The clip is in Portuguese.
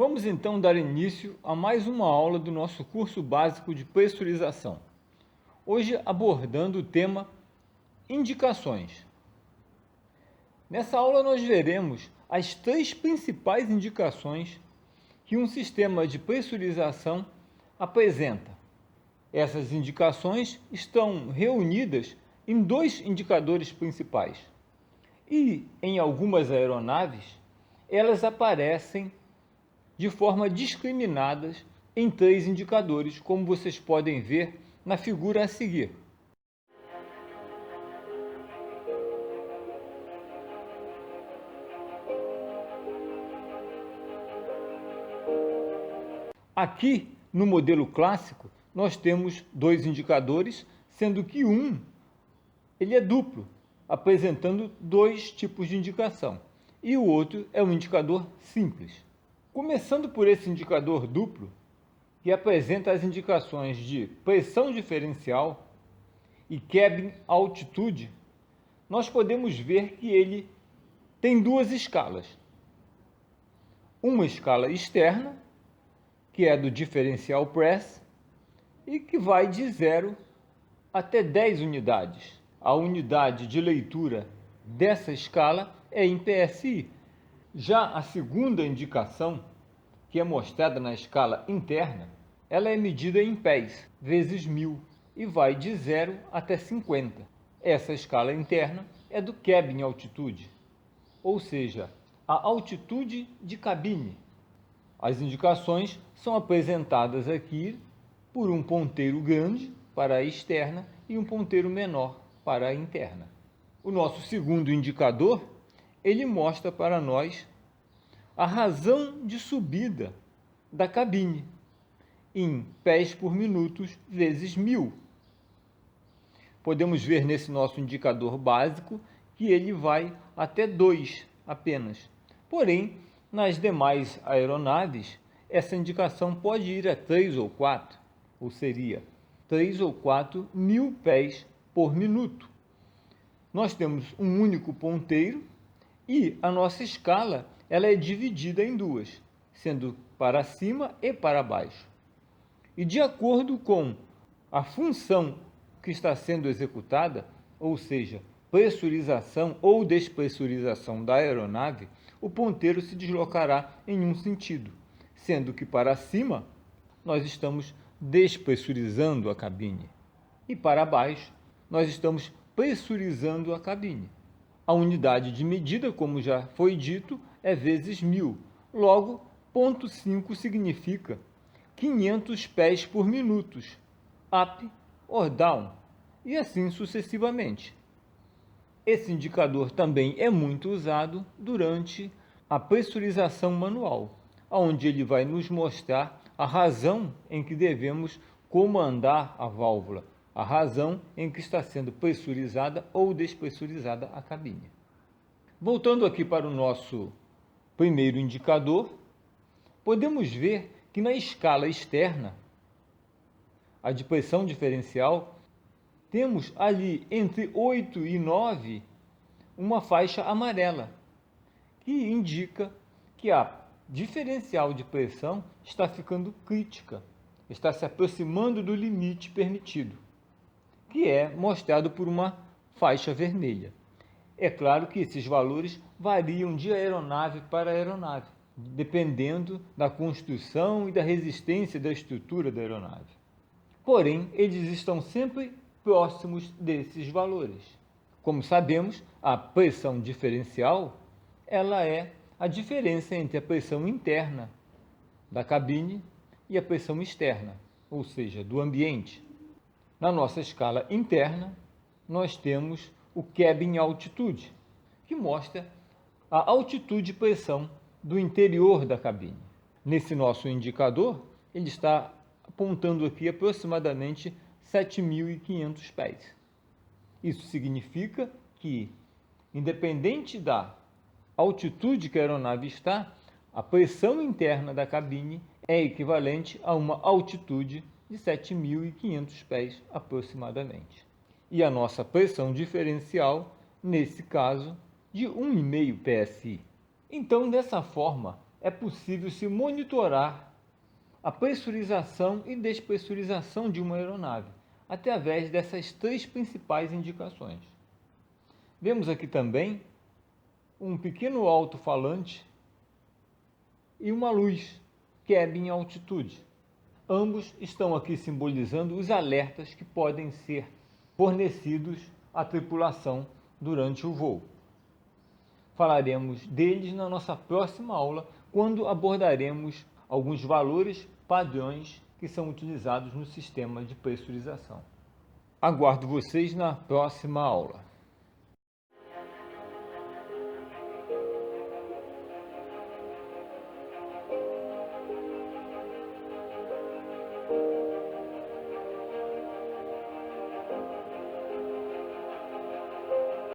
Vamos então dar início a mais uma aula do nosso curso básico de pressurização. Hoje abordando o tema indicações. Nessa aula nós veremos as 3 principais indicações que um sistema de pressurização apresenta. Essas indicações estão reunidas em 2 indicadores principais. E em algumas aeronaves, elas aparecem de forma discriminada em 3 indicadores, como vocês podem ver na figura a seguir. Aqui, no modelo clássico, nós temos 2 indicadores, sendo que ele é duplo, apresentando 2 tipos de indicação, e o outro é um indicador simples. Começando por esse indicador duplo, que apresenta as indicações de pressão diferencial e cabin altitude, nós podemos ver que ele tem 2 escalas. Uma escala externa, que é do differential press, e que vai de 0 até 10 unidades. A unidade de leitura dessa escala é em PSI. Já a segunda indicação, que é mostrada na escala interna, ela é medida em pés, vezes 1000, e vai de 0 até 50. Essa escala interna é do cabin altitude, ou seja, a altitude de cabine. As indicações são apresentadas aqui por um ponteiro grande para a externa e um ponteiro menor para a interna. O nosso segundo indicador, ele mostra para nós a razão de subida da cabine em pés por minutos vezes 1000. Podemos ver nesse nosso indicador básico que ele vai até 2 apenas. Porém, nas demais aeronaves, essa indicação pode ir a 3 ou 4, ou seria 3 ou 4 mil pés por minuto. Nós temos um único ponteiro e a nossa escala ela é dividida em 2, sendo para cima e para baixo. E de acordo com a função que está sendo executada, ou seja, pressurização ou despressurização da aeronave, o ponteiro se deslocará em um sentido, sendo que para cima nós estamos despressurizando a cabine e para baixo nós estamos pressurizando a cabine. A unidade de medida, como já foi dito, é vezes 1000. Logo, 0,5 significa 500 pés por minuto, up or down, e assim sucessivamente. Esse indicador também é muito usado durante a pressurização manual, onde ele vai nos mostrar a razão em que devemos comandar a válvula, a razão em que está sendo pressurizada ou despressurizada a cabine. Voltando aqui para o nosso primeiro indicador, podemos ver que na escala externa, a de pressão diferencial, temos ali entre 8 e 9 uma faixa amarela, que indica que a diferencial de pressão está ficando crítica, está se aproximando do limite permitido, que é mostrado por uma faixa vermelha. É claro que esses valores variam de aeronave para aeronave, dependendo da construção e da resistência da estrutura da aeronave. Porém, eles estão sempre próximos desses valores. Como sabemos, a pressão diferencial ela é a diferença entre a pressão interna da cabine e a pressão externa, ou seja, do ambiente. Na nossa escala interna, nós temos o cabin altitude, que mostra a altitude de pressão do interior da cabine. Nesse nosso indicador, ele está apontando aqui aproximadamente 7.500 pés. Isso significa que, independente da altitude que a aeronave está, a pressão interna da cabine é equivalente a uma altitude de 7.500 pés aproximadamente. E a nossa pressão diferencial, nesse caso, de 1,5 PSI. Então, dessa forma, é possível se monitorar a pressurização e despressurização de uma aeronave, através dessas três principais indicações. Vemos aqui também um pequeno alto-falante e uma luz Cab em altitude. Ambos estão aqui simbolizando os alertas que podem ser fornecidos à tripulação durante o voo. Falaremos deles na nossa próxima aula, quando abordaremos alguns valores padrões que são utilizados no sistema de pressurização. Aguardo vocês na próxima aula.